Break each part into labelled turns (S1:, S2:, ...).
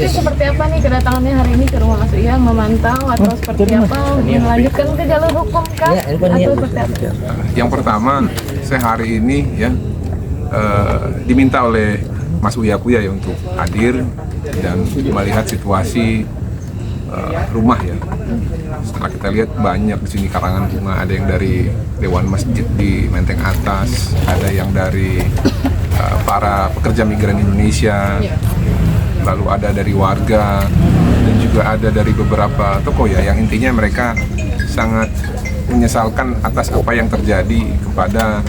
S1: Tapi seperti apa nih kedatangannya hari ini ke rumah Mas Uya, memantau atau seperti apa? Melanjutkan ke jalur hukum kah? Atau seperti apa?
S2: Yang pertama, saya hari ini ya diminta oleh Mas Uya ya untuk hadir dan melihat situasi rumah ya. Setelah kita lihat banyak di sini karangan bunga, ada yang dari Dewan Masjid di Menteng Atas, ada yang dari para pekerja migran Indonesia, lalu ada dari warga, dan juga ada dari beberapa tokoh ya, yang intinya mereka sangat menyesalkan atas apa yang terjadi kepada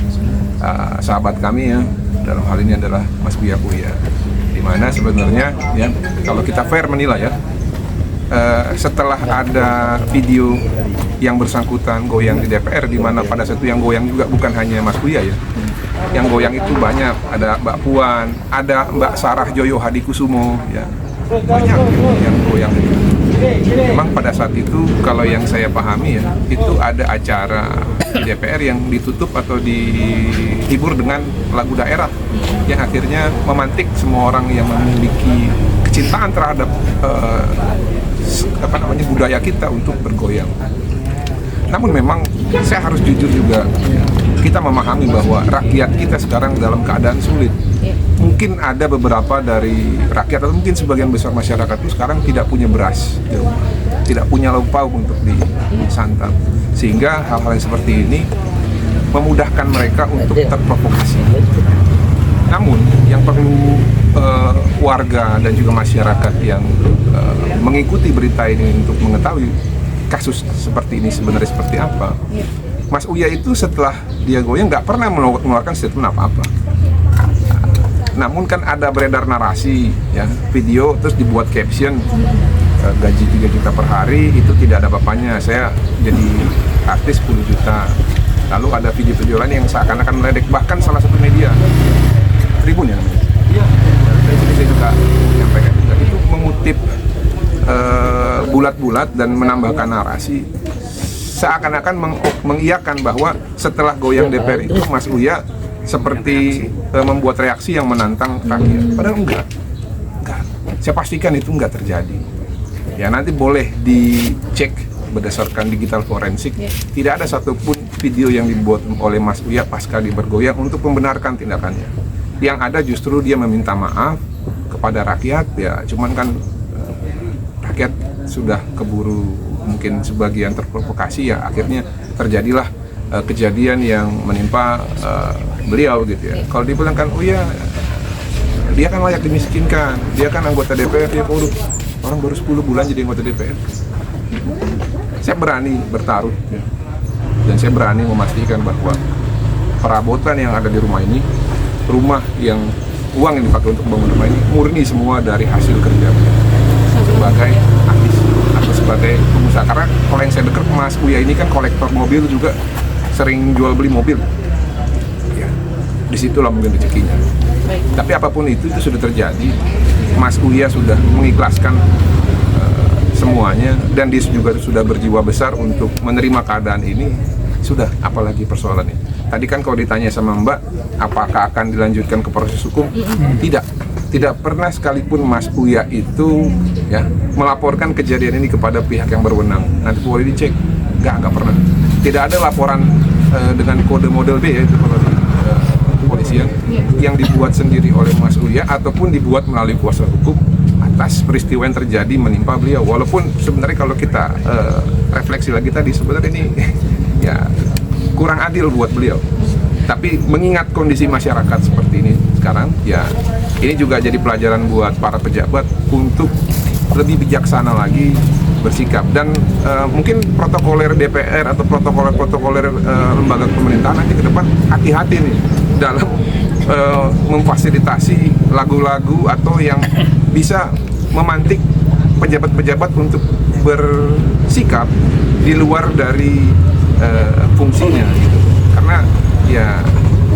S2: sahabat kami ya, dalam hal ini adalah Mas Buya, dimana sebenarnya ya, kalau kita fair menilai ya, setelah ada video yang bersangkutan goyang di DPR, di mana pada saat itu yang goyang juga bukan hanya Mas Buya ya, yang goyang itu banyak, ada Mbak Puan, ada Mbak Sarah Joyo Hadikusumo ya, banyak yang goyang itu. Memang pada saat itu kalau yang saya pahami ya, itu ada acara di DPR yang ditutup atau dihibur dengan lagu daerah yang akhirnya memantik semua orang yang memiliki kecintaan terhadap budaya kita untuk bergoyang. Namun memang saya harus jujur juga, kita memahami bahwa rakyat kita sekarang dalam keadaan sulit. Mungkin ada beberapa dari rakyat atau mungkin sebagian besar masyarakat itu sekarang tidak punya beras di rumah, tidak punya lauk pauk untuk disantap, sehingga hal-hal yang seperti ini memudahkan mereka untuk terprovokasi. Namun yang perlu warga dan juga masyarakat yang mengikuti berita ini untuk mengetahui kasus seperti ini sebenarnya seperti apa. Mas Uya itu setelah dia goyang nggak pernah mengeluarkan statement apa-apa. Namun kan ada beredar narasi ya, video terus dibuat caption, gaji 3 juta per hari itu tidak ada bapaknya, saya jadi artis 10 juta. Lalu ada video-video lain yang seakan-akan meledek, bahkan salah satu media Tribun ya namanya. Iya. Dari sini saya juga menyampaikan juga itu mengutip bulat-bulat dan menambahkan narasi seakan-akan mengiyakan bahwa setelah goyang DPR itu Mas Uya seperti membuat reaksi yang menantang rakyat. Padahal enggak. Saya pastikan itu enggak terjadi. Ya nanti boleh dicek berdasarkan digital forensik. Tidak ada satupun video yang dibuat oleh Mas Uya pasca dia bergoyang untuk membenarkan tindakannya. Yang ada justru dia meminta maaf kepada rakyat ya, cuman kan rakyat sudah keburu mungkin sebagian terprovokasi ya, akhirnya terjadilah kejadian yang menimpa beliau gitu ya. Kalau dibilang kan, oh ya dia kan layak dimiskinkan, dia kan anggota DPR, dia korup, orang baru 10 bulan jadi anggota DPR. Saya berani bertaruh ya, dan saya berani memastikan bahwa perabotan yang ada di rumah ini, rumah yang uang yang dipakai untuk bangun rumah ini murni semua dari hasil kerja sebagai artis atau sebagai pengusaha. Karena kalau yang saya dengar Mas Uya ini kan kolektor mobil juga, sering jual beli mobil ya, disitulah mungkin rezekinya. Tapi apapun itu sudah terjadi, Mas Uya sudah mengikhlaskan semuanya, dan dia juga sudah berjiwa besar untuk menerima keadaan ini. Sudah, apalagi persoalannya. Tadi kan kalau ditanya sama Mbak, apakah akan dilanjutkan ke proses hukum? Tidak pernah sekalipun Mas Uya itu ya melaporkan kejadian ini kepada pihak yang berwenang. Nanti boleh dicek, nggak pernah. Tidak ada laporan dengan kode model B ya, itu kalau kepolisian yang dibuat sendiri oleh Mas Uya ataupun dibuat melalui kuasa hukum atas peristiwa yang terjadi menimpa beliau. Walaupun sebenarnya kalau kita refleksi lagi tadi, sebenarnya ini ya kurang adil buat beliau. Tapi mengingat kondisi masyarakat seperti ini sekarang, ya ini juga jadi pelajaran buat para pejabat untuk lebih bijaksana lagi bersikap. Dan mungkin protokoler DPR atau protokoler lembaga pemerintahan nanti ke depan hati-hati nih dalam memfasilitasi lagu-lagu atau yang bisa memantik pejabat-pejabat untuk bersikap di luar dari fungsinya gitu. Karena ya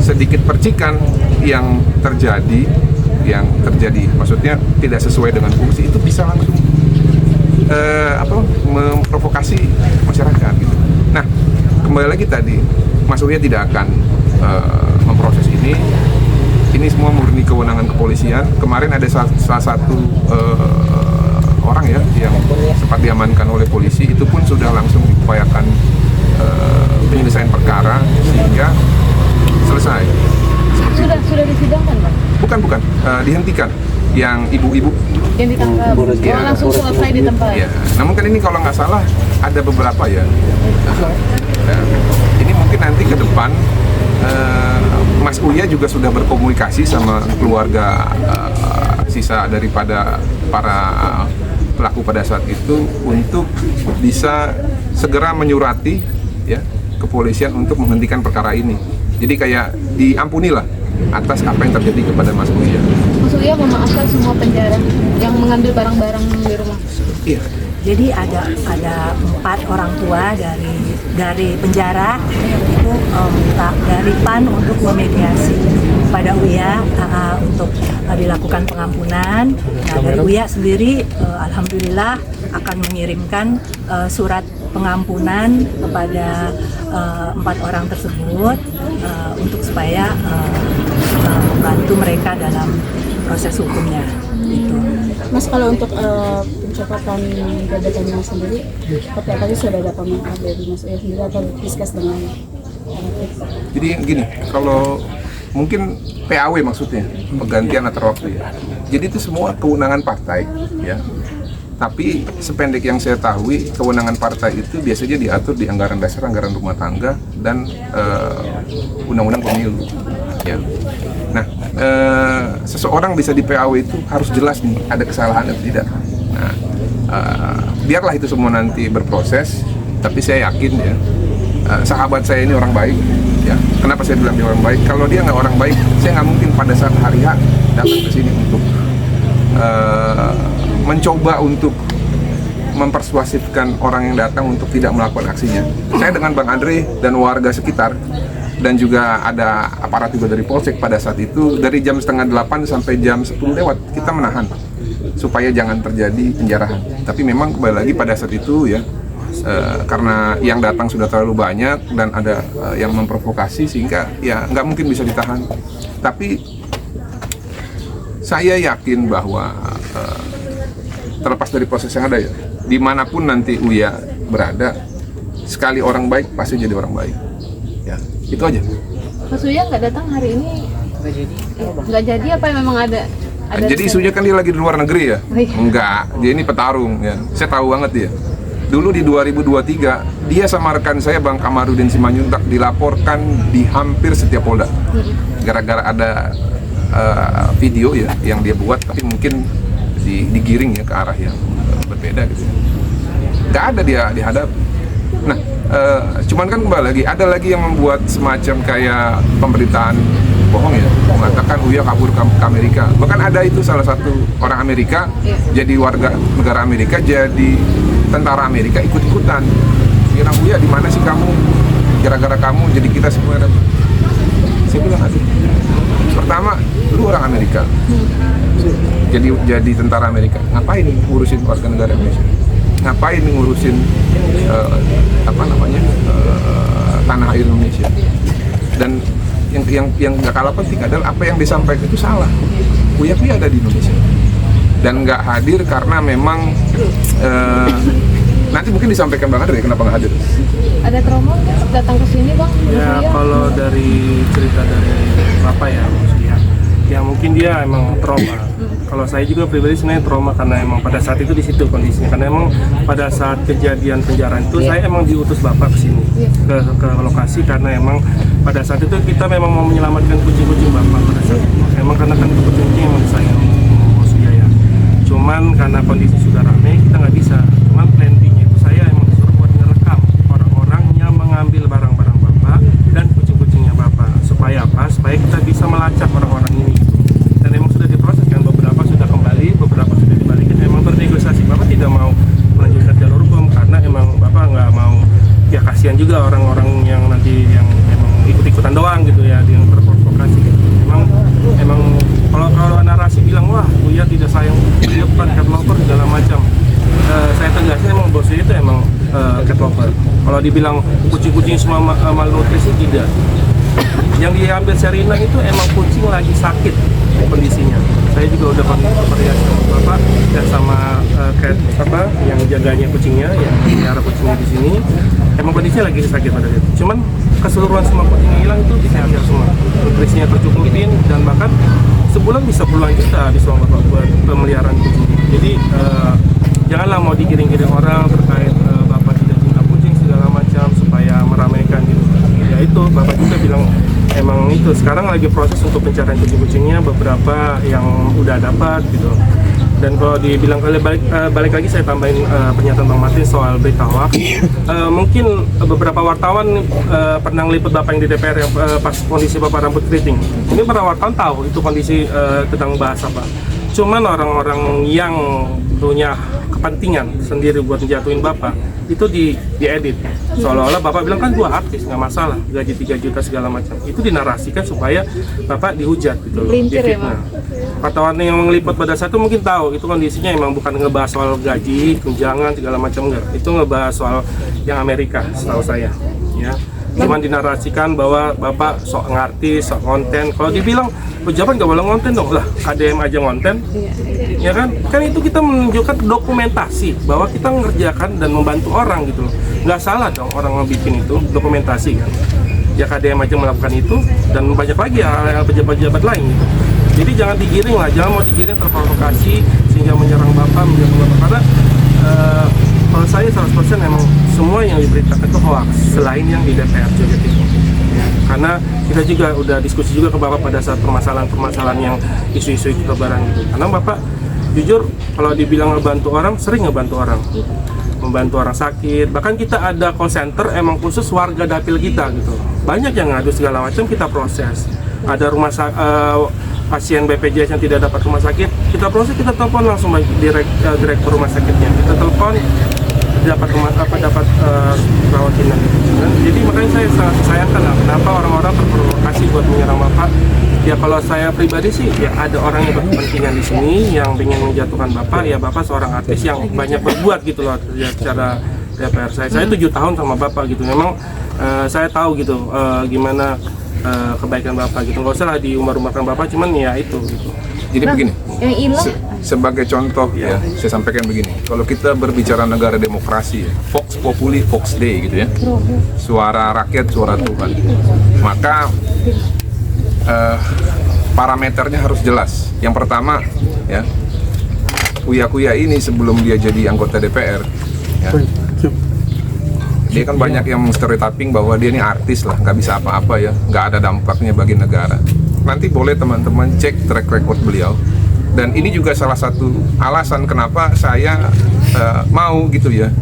S2: sedikit percikan yang terjadi maksudnya tidak sesuai dengan fungsi, itu bisa langsung memprovokasi masyarakat gitu. Nah, kembali lagi tadi, Mas Uya tidak akan memproses ini ini semua murni kewenangan kepolisian. Kemarin ada salah satu orang ya yang sempat diamankan oleh polisi, itu pun sudah langsung diupayakan penyelesaian perkara sehingga selesai.
S1: Sudah disidangkan, Bang?
S2: Bukan, dihentikan. Yang ibu-ibu
S1: Yang ditangkap, langsung selesai di tempat.
S2: ya. Namun kan ini kalau nggak salah ada beberapa ya. Nah, ini mungkin nanti ke depan Mas Uya juga sudah berkomunikasi sama keluarga sisa daripada para pelaku pada saat itu untuk bisa segera menyurati ya kepolisian untuk menghentikan perkara ini. Jadi kayak diampunilah atas apa yang terjadi kepada Mas Uya.
S1: Mas Uya memaafkan semua penjara yang mengambil barang-barang di rumah.
S2: Iya.
S3: Jadi ada 4 orang tua dari penjara itu minta dari PAN untuk memediasi pada Uya untuk dilakukan pengampunan. Nah, dari Uya sendiri alhamdulillah akan mengirimkan surat pengampunan kepada 4 orang tersebut untuk supaya membantu mereka dalam proses hukumnya. Itu.
S4: Mas, kalau untuk pencatatan jabatannya sendiri, seperti apa sih, sudah ada komentar dari Mas Uya sendiri atau diskus dengan?
S2: Jadi gini, kalau mungkin PAW maksudnya, penggantian antar waktu ya. Jadi itu semua kewenangan partai ya. Tapi sependek yang saya tahu, kewenangan partai itu biasanya diatur di anggaran dasar, anggaran rumah tangga, dan undang-undang pemilu. Ya. Nah, seseorang bisa di PAW itu harus jelas nih ada kesalahan atau tidak. Nah, biarlah itu semua nanti berproses. Tapi saya yakin ya, sahabat saya ini orang baik. Ya, kenapa saya bilang dia orang baik? Kalau dia nggak orang baik, saya nggak mungkin pada saat hari H datang ke sini untuk mencoba untuk mempersuasifkan orang yang datang untuk tidak melakukan aksinya. Saya dengan Bang Andre dan warga sekitar, dan juga ada aparat juga dari Polsek pada saat itu, dari jam 7:30 sampai jam 10 lewat kita menahan supaya jangan terjadi penjarahan. Tapi memang kembali lagi pada saat itu ya, karena yang datang sudah terlalu banyak dan ada yang memprovokasi sehingga ya nggak mungkin bisa ditahan. Tapi saya yakin bahwa terlepas dari proses yang ada ya, dimanapun nanti Uya berada, sekali orang baik pasti jadi orang baik. Ya, itu aja.
S1: Mas Uya nggak datang hari ini? Nggak jadi apa memang ada
S2: Jadi isunya kan dia lagi di luar negeri ya?
S1: Oh, iya.
S2: Enggak, dia ini petarung ya. Saya tahu banget dia. Dulu di 2023, dia sama rekan saya Bang Kamarudin Simanjuntak dilaporkan di hampir setiap polda. Gara-gara ada video ya yang dia buat, tapi mungkin digiring ya ke arah yang berbeda gitu. Nggak ada dia dihadap. Nah, cuman kan kembali lagi, ada lagi yang membuat semacam kayak pemberitaan bohong ya, mengatakan Uya kabur ke Amerika. Bahkan ada itu salah satu orang Amerika, jadi warga negara Amerika, jadi tentara Amerika ikut-ikutan. Bilang, Uya di mana sih kamu? Gara-gara kamu jadi kita semua ada. Saya bilang, aduh. Pertama, lu orang Amerika, jadi tentara Amerika. Ngapain ngurusin warga negara Indonesia? Ngapain ngurusin tanah air Indonesia? Dan yang nggak kalah penting adalah apa yang disampaikan itu salah. Uya ada di Indonesia dan nggak hadir karena memang nanti mungkin disampaikan Bang Andre kenapa nggak hadir.
S1: Ada trauma datang ke sini Bang?
S5: Ya kalau dari cerita dari Bapak ya maksudnya, ya mungkin dia emang trauma. Kalau saya juga pribadi sebenarnya trauma karena emang pada saat itu di situ kondisinya, karena emang pada saat kejadian penjarahan itu saya emang diutus Bapak ke sini ke lokasi karena emang pada saat itu kita memang mau menyelamatkan kucing-kucing Bapak pada saat itu. Emang karena kan kucing-kucing emang disayang maksudnya ya. Cuman karena kondisi sudah ramai kita nggak bisa. Cuman plan B-nya itu saya emang disuruh buat ngerekam orang-orang yang mengambil barang-barang Bapak dan kucing-kucingnya Bapak supaya apa? Supaya kita bisa melacak orang-orang ini. Dan emang sudah diproses kan, beberapa sudah kembali, beberapa sudah dibalikin. Emang bernegosiasi, Bapak tidak mau melanjutkan jalur hukum karena emang Bapak nggak mau, ya kasihan juga orang-orang yang nanti yang emang ikut-ikutan doang gitu ya, yang terprovokasi gitu. Emang kalau narasi bilang wah Uya tidak sayang, dia bukan cat lover segala macam. Saya tegasnya emang bosnya itu emang cat lover. Kalau dibilang kucing-kucing semua malnutrisi tidak. Yang diambil Sherina itu emang kucing lagi sakit kondisinya. Saya juga udah komunikasi sama bapak dan sama cat yang jaganya kucingnya, yang pelihara kucingnya di sini. Emang kondisinya lagi sakit pada itu. Cuman keseluruhan semua kucingnya hilang itu diambil semua. Nutrisinya tercukupin dan bahkan sebulan bisa puluhan juta habis uang bapak buat pemeliharaan kucing. Jadi janganlah mau digiring-giring orang terkait bapak tidak cinta kucing segala macam supaya meramaikan gitu. Ya itu bapak juga bilang emang itu sekarang lagi proses untuk pencarian kucing-kucingnya, beberapa yang udah dapat gitu. Dan kalau dibilang balik lagi saya tambahin pernyataan Bang Martin soal berita hoax. Mungkin beberapa wartawan pernah ngeliput bapak yang di DPR yang pas kondisi bapak rambut keriting. Ini para wartawan tahu itu kondisi tentang bahasa pak. Cuman orang-orang yang punya kepentingan sendiri buat menjatuhin bapak itu diedit seolah-olah bapak bilang kan gua artis nggak masalah, gaji 3 juta segala macam, itu dinarasikan supaya bapak dihujat gitu loh, difitnah. Wartawan yang meliput pada saat itu mungkin tahu itu kondisinya emang bukan ngebahas soal gaji, tunjangan segala macam, enggak, itu ngebahas soal yang Amerika setahu saya ya. Cuman dinarasikan bahwa bapak sok ngartis, sok konten. Kalau dibilang pejabat nggak boleh konten dong, lah KDM aja konten, ya kan? Kan itu kita menunjukkan dokumentasi bahwa kita mengerjakan dan membantu orang gitu loh. Nggak salah dong orang ngebikin itu dokumentasi kan. Ya KDM aja melakukan itu dan banyak lagi hal-hal pejabat-pejabat lain gitu. Jadi jangan digiring lah, jangan mau digiring terprovokasi sehingga menyerang bapak karena kalau saya 100% emang semua yang diberitakan itu hoax selain yang di DPR juga gitu. Karena kita juga udah diskusi juga ke bapak pada saat permasalahan yang isu-isu itu lebaran gitu. Karena bapak jujur kalau dibilang ngebantu orang, sering ngebantu orang, membantu orang sakit. Bahkan kita ada call center emang khusus warga dapil kita gitu. Banyak yang ngadu segala macam kita proses. Ada pasien BPJS yang tidak dapat rumah sakit, kita proses, kita telepon langsung direktur rumah sakitnya, kita telepon dapat rawat inap gitu. Jadi makanya saya sangat sayangkan lah kenapa orang-orang terprovokasi buat menyerang bapak. Ya kalau saya pribadi sih ya ada orang yang berkepentingan di sini yang ingin menjatuhkan bapak. Ya bapak seorang artis yang banyak berbuat gitu loh ya, secara DPR saya 7 tahun sama bapak gitu. Memang saya tahu gitu gimana kebaikan bapak gitu, nggak usah lah diumbar-umbarkan bapak, cuman ya itu gitu.
S2: Jadi begini,
S1: Yang hilang
S2: sebagai contoh ya, saya sampaikan begini, kalau kita berbicara negara demokrasi ya, Vox Populi, Vox Dei gitu ya, suara rakyat, suara Tuhan, maka parameternya harus jelas. Yang pertama ya, Uya ini sebelum dia jadi anggota DPR ya, dia kan banyak yang stereotyping bahwa dia ini artis lah, nggak bisa apa-apa ya, nggak ada dampaknya bagi negara. Nanti boleh teman-teman cek track record beliau. Dan ini juga salah satu alasan kenapa saya mau gitu ya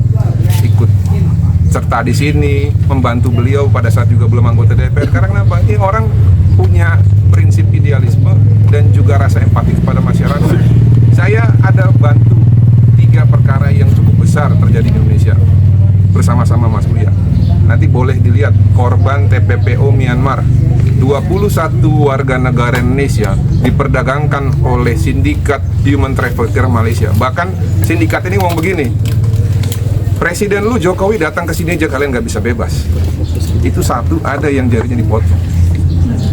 S2: ikut serta di sini, membantu beliau pada saat juga belum anggota DPR. Karena kenapa? Ini orang punya prinsip idealisme dan juga rasa empati kepada masyarakat. Saya ada bantu 3 perkara yang cukup besar terjadi di Indonesia bersama-sama Mas Buya. Nanti boleh dilihat korban TPPO Myanmar, 21 warga negara Indonesia diperdagangkan oleh sindikat human trafficker Malaysia. Bahkan sindikat ini ngomong begini, Presiden lu Jokowi datang ke sini aja kalian nggak bisa bebas. Itu satu, ada yang jarinya dipotong.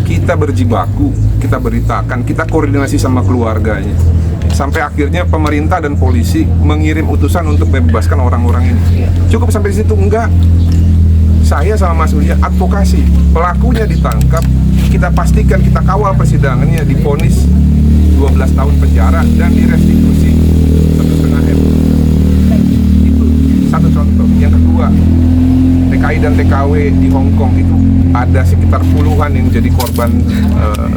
S2: Kita berjibaku, kita beritakan, kita koordinasi sama keluarganya. Sampai akhirnya pemerintah dan polisi mengirim utusan untuk membebaskan orang-orang ini. Cukup sampai di situ? Enggak. Saya sama Mas Buya advokasi, pelakunya ditangkap, kita pastikan, kita kawal persidangannya, divonis 12 tahun penjara dan direstitusi 1,5 M. Itu satu contoh. Yang kedua, TKI dan TKW di Hong Kong itu ada sekitar puluhan yang jadi korban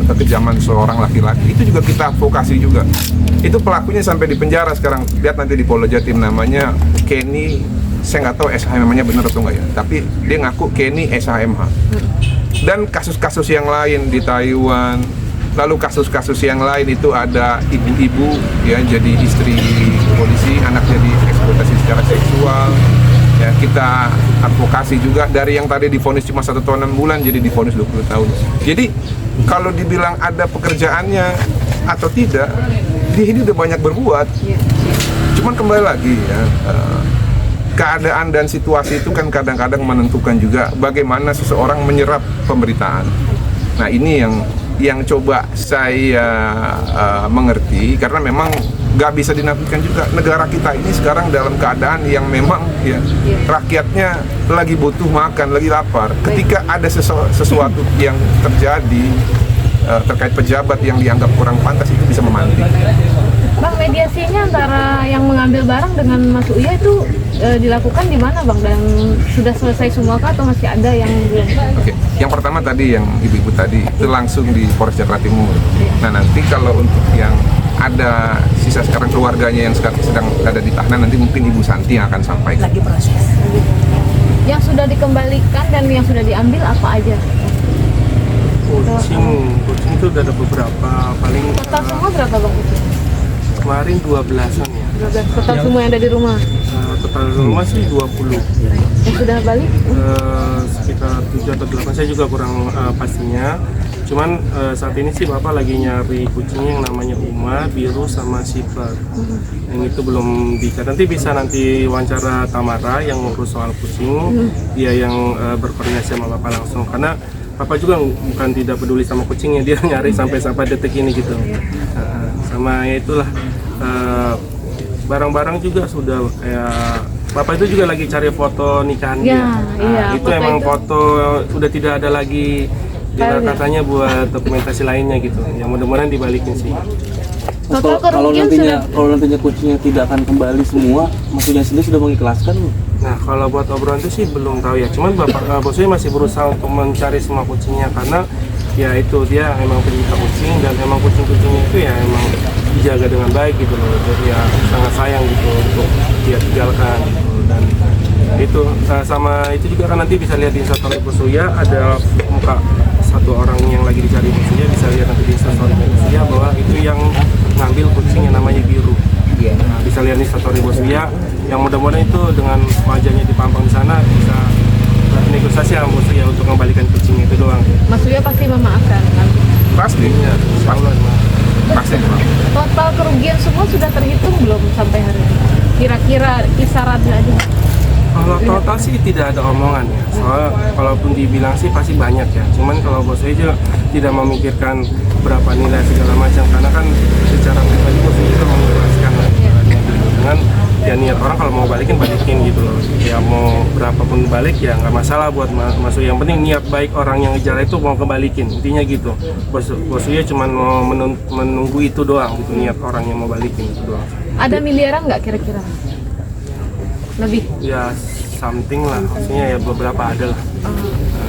S2: kekejaman seorang laki-laki. Itu juga kita advokasi juga. Itu pelakunya sampai di penjara sekarang. Lihat nanti di Polda Jatim, namanya Kenny, saya nggak tahu SHM-nya benar atau enggak ya, tapi dia ngaku Kenny SHMH. Dan kasus-kasus yang lain di Taiwan, lalu kasus-kasus yang lain itu ada ibu-ibu ya jadi istri polisi, anaknya dieksploitasi secara seksual. Ya, kita advokasi juga dari yang tadi divonis cuma 1 tahun 6 bulan jadi divonis 20 tahun. Jadi kalau dibilang ada pekerjaannya atau tidak, dia ini udah banyak berbuat. Cuman kembali lagi ya, keadaan dan situasi itu kan kadang-kadang menentukan juga bagaimana seseorang menyerap pemberitaan. Nah ini yang coba saya mengerti, karena memang nggak bisa dinafikan juga negara kita ini sekarang dalam keadaan yang memang ya rakyatnya lagi butuh makan, lagi lapar. Ketika ada sesuatu yang terjadi terkait pejabat yang dianggap kurang pantas, itu bisa memantik.
S1: Bang, mediasinya antara yang mengambil barang dengan Mas Uya itu dilakukan di mana, Bang? Dan sudah selesai semua kah atau masih ada yang belum?
S2: Oke, yang pertama tadi yang ibu-ibu tadi itu langsung di Polres Jakarta Timur. Nah nanti kalau untuk yang ada sisa sekarang keluarganya yang sedang ada di tahanan, nanti mungkin Ibu Santi yang akan sampaikan.
S3: Lagi proses.
S1: Yang sudah dikembalikan dan yang sudah diambil apa aja?
S5: Kucing itu udah ada beberapa, paling
S1: Total semua berapa, Bang?
S5: kemarin 12-an ya.
S1: 12. Total semua yang ada di rumah.
S5: Total rumah sih 20.
S1: Yang sudah balik?
S5: Sekitar 7 atau 8, saya juga kurang pastinya. Cuman saat ini sih Bapak lagi nyari kucing yang namanya Uma, biru, sama Shepherd. Yang itu belum bisa. Nanti wawancara Tamara yang ngurus soal kucing. Dia yang berkoordinasi sama Bapak langsung. Karena Bapak juga bukan tidak peduli sama kucingnya, dia nyari sampai detik ini gitu. Sama ya itulah, barang-barang juga sudah kayak Bapak itu juga lagi cari foto nikahan dia. Itu
S1: foto
S5: emang
S1: itu.
S5: foto udah tidak ada lagi, dia katanya buat dokumentasi lainnya gitu. Ya mudah-mudahan dibalikin sih.
S1: Total kerugian
S6: kalau nantinya kucingnya tidak akan kembali semua, maksudnya sendiri sudah mengikhlaskan belum?
S5: Nah kalau buat obrolan itu sih belum tahu ya. Cuman Bapak bosnya masih berusaha untuk mencari semua kucingnya, karena ya itu dia emang pencinta kucing, dan emang kucing-kucingnya itu ya emang dijaga dengan baik gitu loh. Jadi ya sangat sayang gitu untuk dia tinggalkan gitu. Dan itu sama itu juga kan nanti bisa lihat di Instastory Bos Uya, ada muka satu orang yang lagi dicari Bos Uya, bisa lihat nanti di Instastory Bos Uya bahwa itu yang ngambil kucing yang namanya biru. Nah, bisa lihat di Instastory Bos Uya, yang mudah-mudahan itu dengan wajahnya dipampang di sana bisa negosiasi sama Bos Uya untuk mengembalikan kucing itu doang.
S1: Mas Uya pasti memaafkan nanti.
S2: Pasti,
S5: Ya,
S2: pasti.
S1: Total kerugian semua sudah terhitung belum sampai hari ini? Kira-kira kisarannya aja.
S5: Kalau total sih tidak ada omongan ya, soalnya kalaupun dibilang sih pasti banyak ya. Cuman kalau Bos Uya juga tidak memikirkan berapa nilai segala macam, karena kan secara pribadi Bos Uya juga mengikhlaskan dengan ya niat orang kalau mau balikin gitu loh. Ya mau berapapun balik ya nggak masalah buat Mas Uya. Yang penting niat baik orang yang ngejar itu mau kebalikin, intinya gitu. Bos Uya cuma mau menunggu itu doang gitu, niat orang yang mau balikin itu doang.
S1: Ada miliaran nggak kira-kira? Lebih?
S5: Ya something lah, maksudnya ya beberapa ada lah.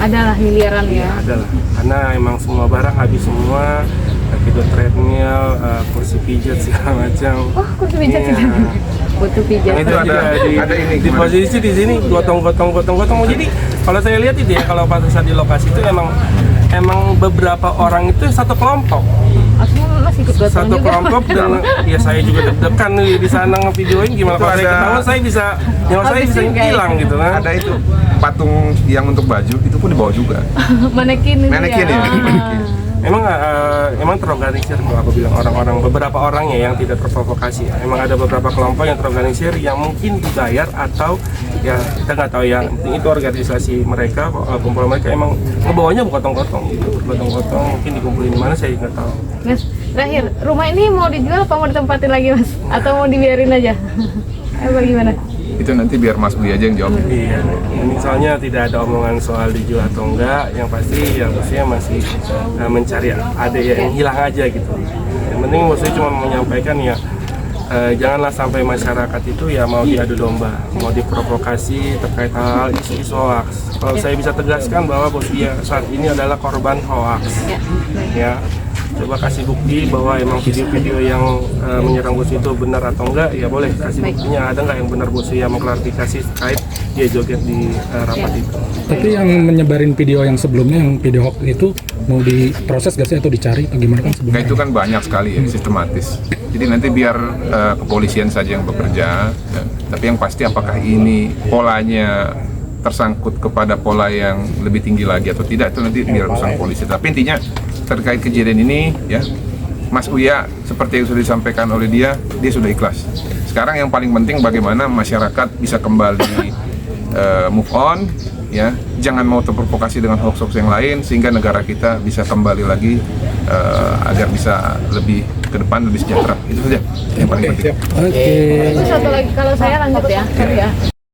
S1: Adalah miliaran ya?
S5: Ada lah, karena emang semua barang habis semua. Gitu, treadmill, kursi pijat segala macam.
S1: Oh, kursi pijat
S5: Iya.
S1: juga. Butuh pijat.
S5: Itu
S2: ada ini
S5: di
S2: gimana?
S5: posisi di sini gotong. Jadi kalau saya lihat itu ya, kalau pada saat di lokasi itu emang beberapa orang itu satu kelompok.
S1: Aslinya masih ikut gotong
S5: Satu
S1: juga.
S5: kelompok dan ya saya juga deg-degan nih di sana ngevideoin gimana, kalau saya ketahuan saya bisa hilang gitu kan.
S2: Ada itu patung yang untuk baju itu pun dibawa juga.
S1: Manekin itu
S2: Manekin ya? Manekin.
S5: Emang terorganisir kalau aku bilang, beberapa orang ya yang tidak terprovokasi. Emang ada beberapa kelompok yang terorganisir yang mungkin dibayar atau ya kita nggak tahu ya. Itu organisasi mereka, kumpulan mereka emang ngebawanya gotong-gotong gitu, gotong-gotong mungkin dikumpulin di mana saya nggak tahu.
S1: Mas, terakhir, rumah ini mau dijual apa mau ditempatin lagi, Mas? Atau mau dibiarin aja? Apa gimana?
S2: Itu nanti biar Mas Uya aja yang jawab.
S5: Iya, ini soalnya tidak ada omongan soal dijual atau enggak. Yang pasti ya maksudnya masih mencari ada yang hilang aja gitu. Yang penting maksudnya cuma menyampaikan ya janganlah sampai masyarakat itu ya mau diadu domba, mau diprovokasi terkait hal isu-isu hoax. Kalau saya bisa tegaskan bahwa Bos Uya saat ini adalah korban hoax. Ya. Coba kasih bukti bahwa emang video-video yang menyerang Bos itu benar atau enggak, ya boleh kasih buktinya. Ada nggak yang benar Bos yang mengklarifikasi terkait dia joget di rapat itu.
S7: Tapi yang menyebarin video yang sebelumnya, yang video hoax itu mau diproses gak sih atau dicari atau gimana kan sebelumnya?
S2: Nah, itu kan banyak sekali ya, sistematis. Jadi nanti biar kepolisian saja yang bekerja. Tapi yang pasti apakah ini polanya tersangkut kepada pola yang lebih tinggi lagi atau tidak, itu nanti biar urusan polisi. Tapi intinya terkait kejadian ini ya, Mas Uya seperti yang sudah disampaikan oleh dia sudah ikhlas. Sekarang yang paling penting bagaimana masyarakat bisa kembali move on ya, jangan mau terprovokasi dengan hoax-hoax yang lain sehingga negara kita bisa kembali lagi agar bisa lebih ke depan lebih sejahtera. Itu saja yang paling penting.
S7: Oke.
S1: Terus satu lagi kalau saya lanjut ya, sorry ya.